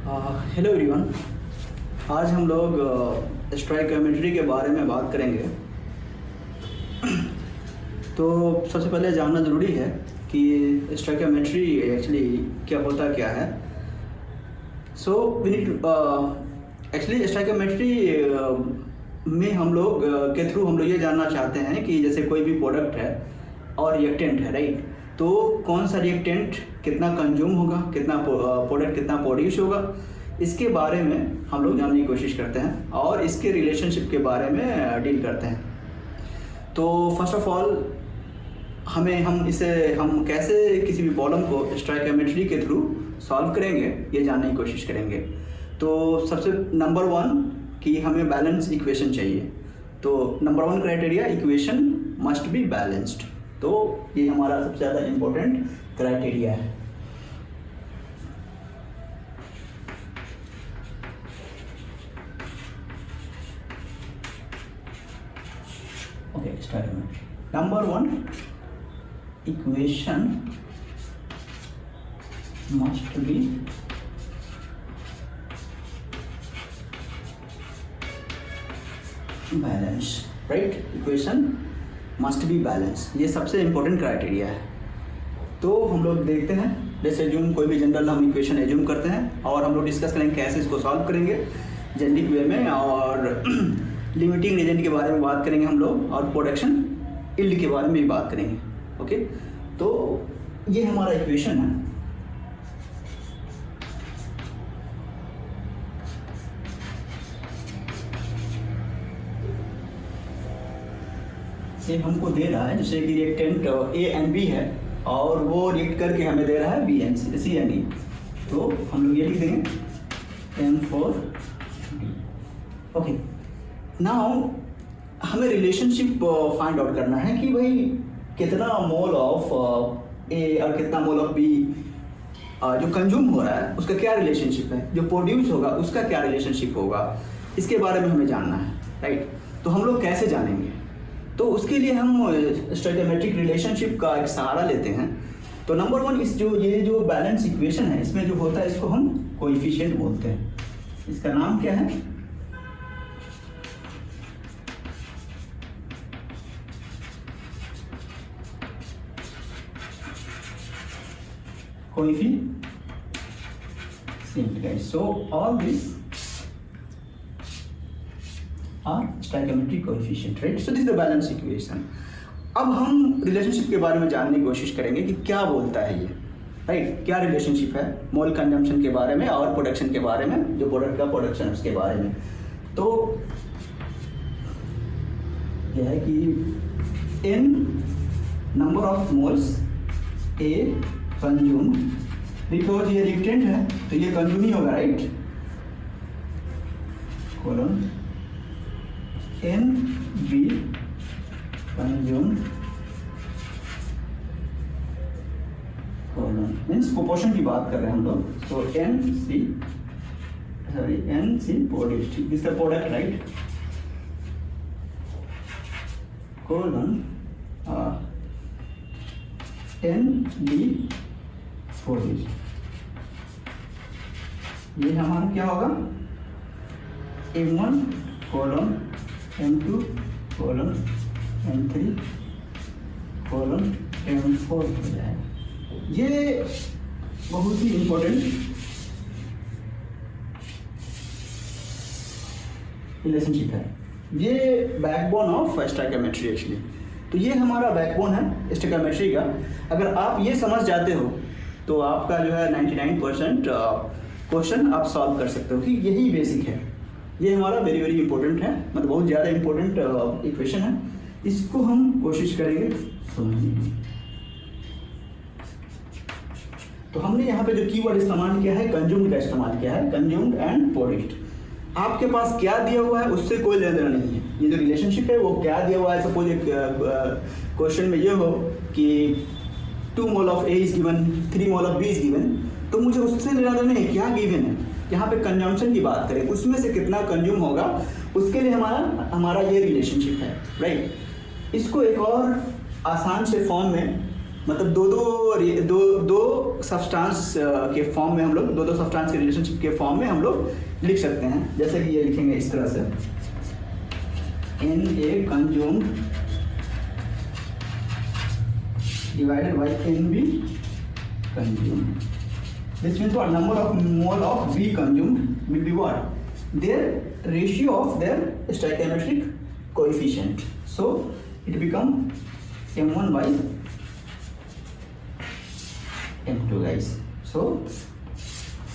Hello everyone. आज हम लोग स्टोइकोमेट्री के बारे में बात करेंगे। तो सबसे पहले जानना ज़रूरी है कि स्टोइकोमेट्री एक्चुअली क्या है। So we need actually stoichiometry में हम लोग के थ्रू हम लोग ये जानना चाहते हैं कि जैसे कोई भी प्रोडक्ट है और रिएक्टेंट है, राइट। तो कौन सा रिएक्टेंट कितना कंज्यूम होगा, कितना प्रोडक्ट कितना प्रोड्यूस होगा, इसके बारे में हम लोग जानने की कोशिश करते हैं और इसके रिलेशनशिप के बारे में डील करते हैं। तो फर्स्ट ऑफ ऑल हम कैसे किसी भी प्रॉब्लम को स्टोइकोमेट्री के थ्रू सॉल्व करेंगे ये जानने की कोशिश करेंगे। तो सबसे नंबर 1 कि हमें बैलेंस इक्वेशन चाहिए। तो number 1 criteria, equation must be balanced. तो ये हमारा सबसे ज़्यादा इम्पोर्टेंट क्राइटेरिया है। ओके, स्टार्ट में number 1, equation must be balance, right. Equation must be balance, ये सबसे इम्पोर्टेंट क्राइटेरिया है। तो हम लोग देखते हैं, जैसे एज्यूम कोई भी जनरल हम इक्वेशन एज्यूम करते हैं और हम लोग डिस्कस करेंगे कैसे इसको सॉल्व करेंगे जेनेरिक वे में, और लिमिटिंग एजेंट के बारे में बात करेंगे हम लोग, और प्रोडक्शन यील्ड के बारे में भी बात करेंगे। ओके, तो ये हमारा इक्वेशन है। ये हमको दे रहा है जैसे कि रिएक्टेंट ए एंड बी है और वो रिएक्ट करके हमें दे रहा है बी एंड सी एंड ई। तो हम लोग ये लिख देंगे M4D। ओके, नाउ हमें रिलेशनशिप फाइंड आउट करना है कि भाई कितना मोल ऑफ ए और कितना मोल ऑफ बी जो कंज्यूम हो रहा है उसका क्या रिलेशनशिप है, जो प्रोड्यूस होगा उसका क्या रिलेशनशिप होगा, इसके बारे में हमें जानना है, राइट। तो हम लोग कैसे जानेंगे? तो उसके लिए हम स्टोइकोमेट्रिक रिलेशनशिप का एक सहारा लेते हैं। तो नंबर 1 ये जो बैलेंस इक्वेशन है इसमें जो होता है इसको हम कोएफिशिएंट बोलते हैं। इसका नाम क्या है? Coefficient, guys. So all this और stoichiometric coefficient, right. So this is the balance equation. अब हम रिलेशनशिप के बारे में जानने की कोशिश करेंगे कि क्या बोलता है ये, राइट। क्या रिलेशनशिप है मोल कंजम्पशन के बारे में और प्रोडक्शन के बारे में, जो प्रोडक्ट का प्रोडक्शन उसके बारे में। तो यह है कि n number of moles A consume, because ये रिएक्टेंट है तो ये कंज्यूम ही होगा, right. Colon N B consume colon, means proportion की बात कर रहे हैं हम लोग। So N C produced, this the product, right. Colon N B produced, ये हमारा क्या होगा? M1 colon M2 colon M3 colon M4 हो जाएगा। ये बहुत ही इंपॉर्टेंट रिलेशनशिप है, ये बैकबोन ऑफ स्टोइकोमेट्री एक्चुअली। तो ये हमारा बैकबोन है स्टोइकोमेट्री का। अगर आप ये समझ जाते हो तो आपका जो है 99% क्वेश्चन आप सॉल्व कर सकते हो कि यही बेसिक है। ये हमारा वेरी वेरी इंपॉर्टेंट है, मतलब बहुत ज़्यादा इंपॉर्टेंट इक्वेशन है। इसको हम कोशिश करेंगे समझने की। तो हमने यहाँ पे जो कीवर्ड इस्तेमाल किया है कंज्यूम्ड का इस्तेमाल किया है, कंज्यूम्ड एंड प्रोड्यूस्ड। आपके पास क्या दिया हुआ है उससे कोई लेना देना नहीं है। ये जो रिलेशनशिप है वो क्या दिया हुआ है, सपोज एक क्वेश्चन में ये हो कि 2 mole of A is given, 3 mole of B is given, तो मुझे उससे लेना देना नहीं, क्या गिवन है। यहाँ पे कंजम्पशन की बात करें, उसमें से कितना कंज्यूम होगा उसके लिए हमारा ये रिलेशनशिप है, राइट। इसको एक और आसान से फॉर्म में मतलब दो सब्सटेंस के फॉर्म में हम लोग दो सब्सटेंस के रिलेशनशिप के फॉर्म में हम लोग लिख सकते हैं। जैसे कि ये लिखेंगे इस तरह से, n A consumed divided by n B consumed. This means what? Number of mole of B consumed will be what? Their ratio of their stoichiometric coefficient. So it become M1 by M2, guys. So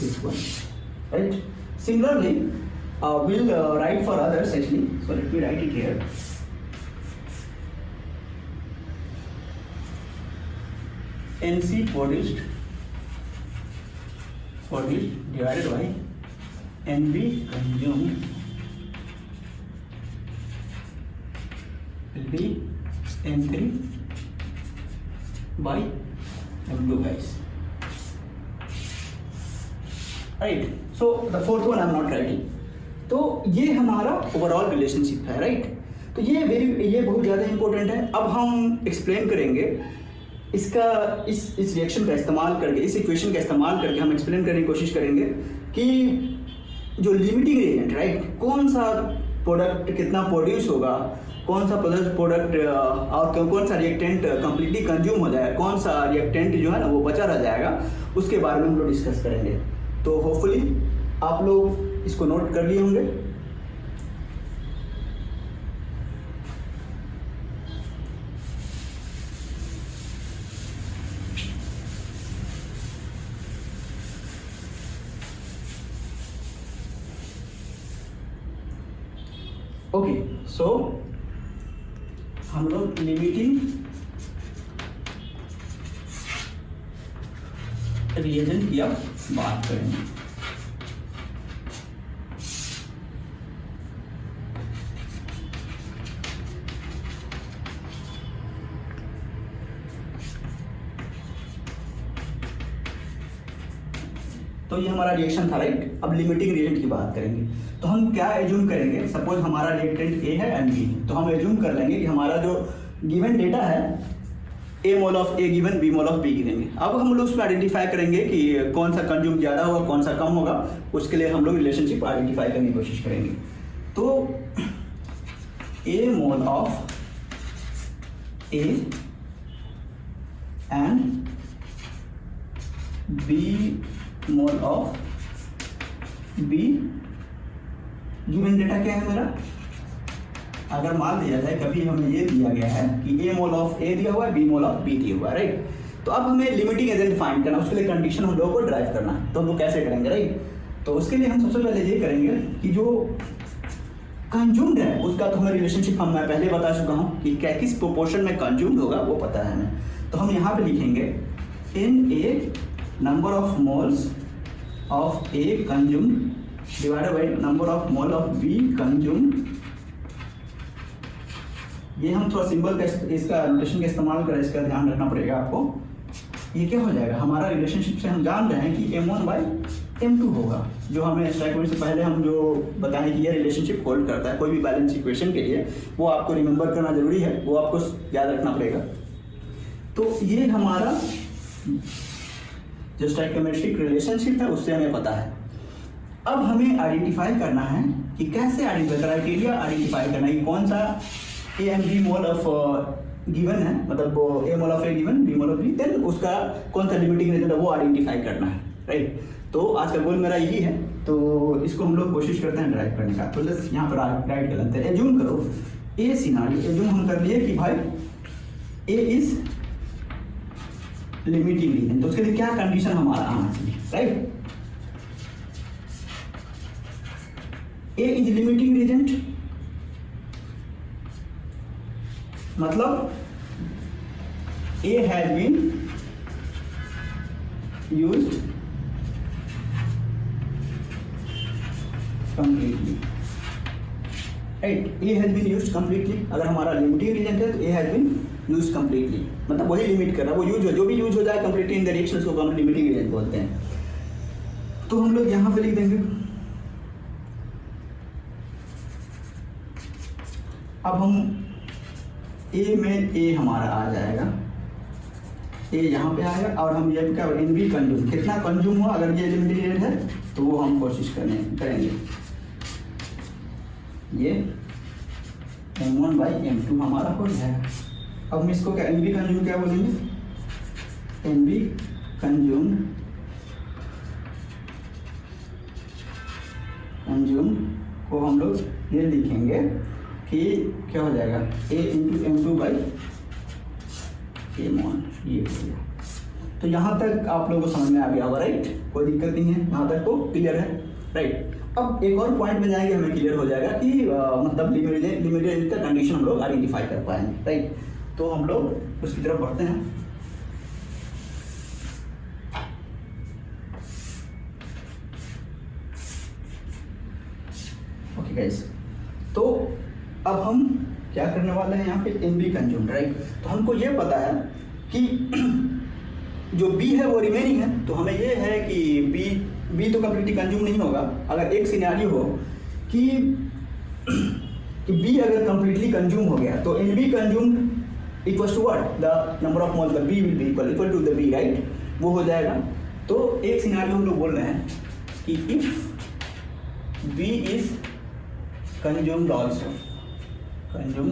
this one, right? Similarly, we'll write for others actually. So let me write it here. NC produced divided by NB consumed will be M3 by M2, guys. Right. So the fourth one I'm not writing. तो ये हमारा overall relationship है, right? तो ये बहुत ज़्यादा important है। अब हम एक्सप्लेन करेंगे इसका, इस रिएक्शन का इस्तेमाल करके, इस इक्वेशन का इस्तेमाल करके हम एक्सप्लेन करने की कोशिश करेंगे कि जो लिमिटिंग रिएजेंट, राइट, कौन सा प्रोडक्ट कितना प्रोड्यूस होगा, कौन सा प्रोडक्ट और कौन सा रिएक्टेंट कंप्लीटली कंज्यूम हो जाएगा, कौन सा रिएक्टेंट जो है ना वो बचा रह जाएगा, उसके बारे में हम लोग डिस्कस करेंगे। तो होपफुली आप लोग इसको नोट कर लिए होंगे। ओके, सो हम लोग लिमिटिंग रिएजेंट की अब बात करेंगे। तो ये हमारा रिएक्शन था, राइट? अब लिमिटिंग रिएजेंट की बात करेंगे। तो हम क्या एज्यूम करेंगे, सपोज हमारा रिएक्टेंट ए है एंड बी, तो हम एज्यूम कर लेंगे कि हमारा जो गिवन डेटा है A mole of A given B mole of B गिवेंगे। अब हम लोग उसमें आइडेंटिफाई करेंगे कि कौन सा कंज्यूम ज़्यादा होगा, कौन सा कम होगा, उसके लिए हम लोग रिलेशनशिप आइडेंटिफाई करने की कोशिश करेंगे। तो A mole of A and B mole of B given data क्या है मेरा? अगर मान लिया जाए कभी हमें ये दिया गया है कि ए मोल ऑफ ए दिया हुआ है, बी मोल ऑफ बी दिया हुआ है, राइट? तो अब हमें लिमिटिंग एजेंट फाइंड करना, उसके लिए कंडीशन हम लोगों को ड्राइव करना है। तो हम लोग कैसे करेंगे, राइट? तो उसके लिए हम सबसे पहले ये करेंगे कि जो कंज्यूम्ड है उसका तो हमें रिलेशनशिप मैं पहले बता चुका हूँ कि क्या किस प्रोपोर्शन में कंज्यूम्ड होगा वो पता है हमें। तो हम यहाँ पे लिखेंगे in A number of moles of A consumed divided by number of mole of B consumed. ये हम थोड़ा सिंबल का इसका नोटेशन का इस्तेमाल करें, इसका ध्यान रखना पड़ेगा आपको। ये क्या हो जाएगा, हमारा रिलेशनशिप से हम जान रहे हैं कि M1 बाई M2 होगा, जो हमें स्ट्राइक से पहले हम जो बताएं कि ये रिलेशनशिप होल्ड करता है कोई भी बैलेंस इक्वेशन के लिए, वो आपको रिमेंबर करना जरूरी है, वो आपको याद रखना पड़ेगा। तो ये हमारा जो स्टोइकोमेट्रिक रिलेशनशिप है उससे हमें पता है। अब हमें आइडेंटिफाई करना है कि कैसे क्राइटेरिया आइडेंटिफाई करना है कि कौन सा A and B mole of given है, मतलब A mole of A given B mole of B, then उसका कौन सा लिमिटिंग रिजल्ट है वो आइडेंटिफाई करना है, राइट? तो आज का गोल मेरा यही है, तो इसको हम लोग कोशिश करते हैं ड्राइव करने का। तो जस्ट यहाँ पर राइट कर लेते हैं, एज्यूम करो ए सिनारियो, एज्यूम हम कर लिए कि भाई ए इज लिमिटिंग रीजन। तो उसके लिए क्या कंडीशन हमारा आना चाहिए, right? A is limiting reagent मतलब A has been used completely, right? A has been used completely. अगर हमारा लिमिटिंग रीजन है तो A has been used completely, मतलब वही लिमिट कर रहा है, वो यूज हो, जो भी यूज हो जाए कंप्लीटली इन द रिएक्शंस को हम लिमिटिंग रीजन बोलते हैं। तो हम लोग यहां पे लिख देंगे, अब हम ए में ए हमारा आ जाएगा ये यहाँ पे आएगा और हम ये क्या एन बी कंज्यूम कितना कंज्यूम हुआ, अगर ये लिमिटेड है तो वो हम कोशिश करेंगे। ये m1/m2 हमारा हो जाएगा। अब हम इसको क्या एन बी कंज्यूम क्या बोलेंगे, एन बी कंज्यूम को हम लोग ये लिखेंगे कि क्या हो जाएगा A/m2/m1 ये हो गया। तो यहाँ तक आप लोगों को समझ में आ गया होगा, राइट? कोई दिक्कत नहीं है, यहाँ तक तो क्लियर है, राइट? अब एक और पॉइंट में जाएंगे, हमें क्लियर हो जाएगा कि मतलब लिमिटेड का कंडीशन हम लोग आइडेंटिफाई कर पाएंगे, राइट? तो हम लोग उसकी तरफ बढ़ते हैं। ओके गाइस, तो अब हम क्या करने वाले हैं यहाँ पे एन बी कंज्यूम, राइट? तो हमको ये पता है कि जो बी है वो रिमेनिंग है, तो हमें ये है कि बी तो कम्प्लीटली कंज्यूम नहीं होगा। अगर एक सिनेरियो हो कि बी अगर कम्प्लीटली कंज्यूम हो गया तो n B consume equals to what, the number of moles the B will be equal to the B, right? वो हो जाएगा। तो एक सिनेरियो हम लोग बोल रहे हैं कि if B is consumed also, consume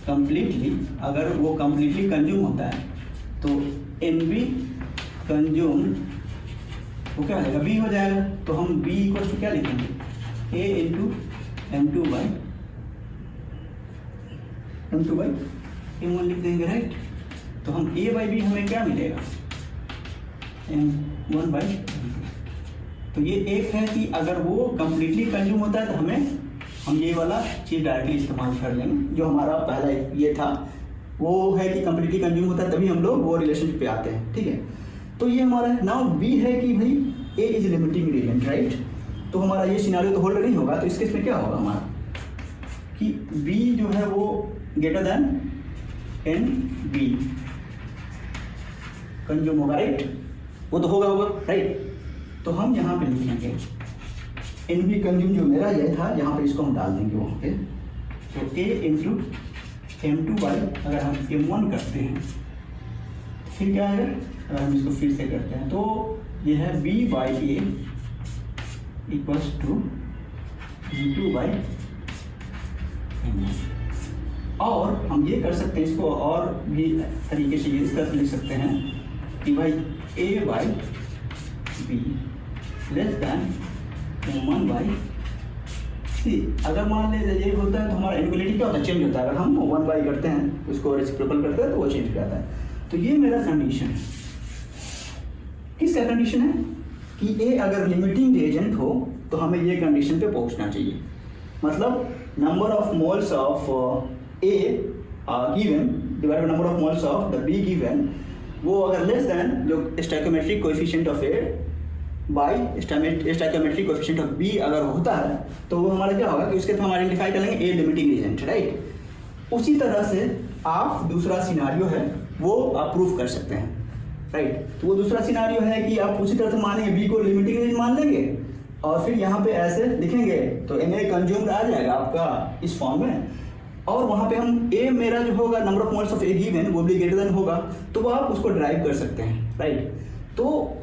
completely, अगर वो कंप्लीटली कंज्यूम होता है तो एन बी कंज्यूम वो क्या हो जाएगा, बी हो जाएगा। तो हम बी इक्वल टू क्या लिखेंगे, ए इंटू m2/m1 लिख देंगे, राइट? तो हम a/b हमें क्या मिलेगा, m1/m2। तो ये एक है कि अगर वो कंप्लीटली कंज्यूम होता है तो हम ये वाला चीज़ डायरेक्टली इस्तेमाल कर लेंगे। जो हमारा पहला ये था वो है कि कंप्लीटली कंज्यूम होता है तभी हम लोग वो रिलेशनशिप पे आते हैं, ठीक है? तो ये हमारा नाउ बी है कि भाई ए इज लिमिटिंग रिएजेंट, राइट? तो हमारा ये सिनेरियो तो होल्ड नहीं होगा। तो इस केस में क्या होगा हमारा कि बी जो है वो greater than n B consume होगा, राइट? वो तो होगा, राइट? तो हम यहाँ पे लिखेंगे एन बी कंज्यूम, जो मेरा ये था यहाँ पे इसको हम डाल देंगे वहाँ पे। तो ए इंटू m2 अगर हम m1 करते हैं फिर क्या आएगा, अगर हम इसको फिर से करते हैं तो ये है b/a इक्वल्स टू b2/m1। और हम ये कर सकते हैं, इसको और भी तरीके से ये इसका लिख सकते हैं कि भाई a/b लेस दैन m1/c। अगर मान ले ये होता है तो हमारा इनइक्वालिटी क्या होता है, चेंज होता है। अगर हम 1/, करते हैं उसको रेसिप्रोकल करते हैं तो वो चेंज हो जाता है। तो ये मेरा कंडीशन है। किसका कंडीशन है कि ए अगर लिमिटिंग रिएजेंट हो तो हमें ये कंडीशन पे पहुंचना चाहिए। मतलब number of moles of A given divide by number of moles of the B given, वो अगर लेस देन जो stoichiometric coefficient of A by stoichiometric coefficient of B अगर होता है तो वो हमारा क्या होगा कि उसके हम आइडेंटिफाई कर लेंगे ए लिमिटिंग रिएजेंट, राइट? उसी तरह से आप दूसरा सिनेरियो है वो आप प्रूफ कर सकते हैं, राइट? तो वो दूसरा सिनेरियो है कि आप उसी तरह से मानेंगे बी को लिमिटिंग रिएजेंट मान लेंगे और फिर यहाँ पे ऐसे लिखेंगे तो एन ए कंज्यूम्ड आ जाएगा आपका इस फॉर्म में। और वहाँ पे हम ए मेरा जो होगा number of moles of A given वो भी ग्रेटर देन होगा, तो वो आप उसको ड्राइव कर सकते हैं, राइट? तो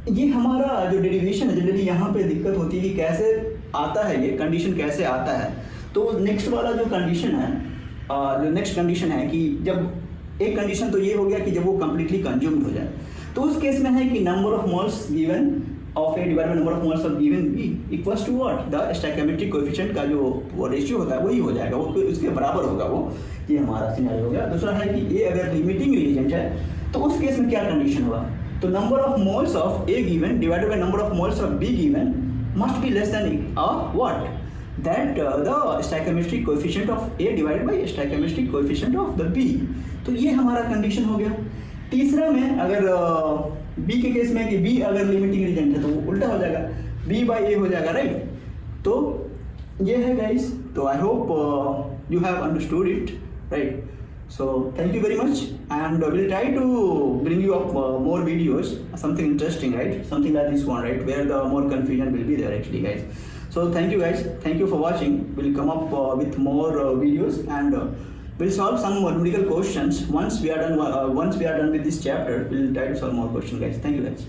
ये हमारा जो डेरिवेशन है, जनरली यहाँ पे दिक्कत होती है कि कैसे आता है ये कंडीशन, कैसे आता है। तो नेक्स्ट वाला जो कंडीशन है, जो नेक्स्ट कंडीशन है कि जब एक कंडीशन तो ये हो गया कि जब वो कंप्लीटली कंज्यूम्ड हो जाए, तो उस केस में है कि number of moles given of A divide by number of moles of given B equals to what, the stoichiometric coefficient का जो वो रेशियो होता है वही हो जाएगा, वो उसके बराबर होगा वो। ये हमारा सिनेरियो हो गया। दूसरा है कि ए अगर लिमिटिंग रिएजेंट है तो उस केस में क्या कंडीशन होगा, तो number of moles of A given divided by number of moles of B given must be less than what, that the stoichiometric coefficient of A divided by stoichiometric coefficient of the B. तो ये हमारा condition हो गया। तीसरा में अगर B के case में कि बी अगर लिमिटिंग रिएजेंट है तो वो उल्टा हो जाएगा, b/a हो जाएगा, राइट? तो ये है गाइस। तो I hope you have understood it, right? So thank you very much, and we'll try to bring you up more videos, something interesting, right? Something like this one, right? Where the more confusion will be there actually, guys. So thank you guys, thank you for watching. We'll come up with more videos, and we'll solve some more numerical questions once we are done with this chapter. We'll try to solve more questions, guys. Thank you guys.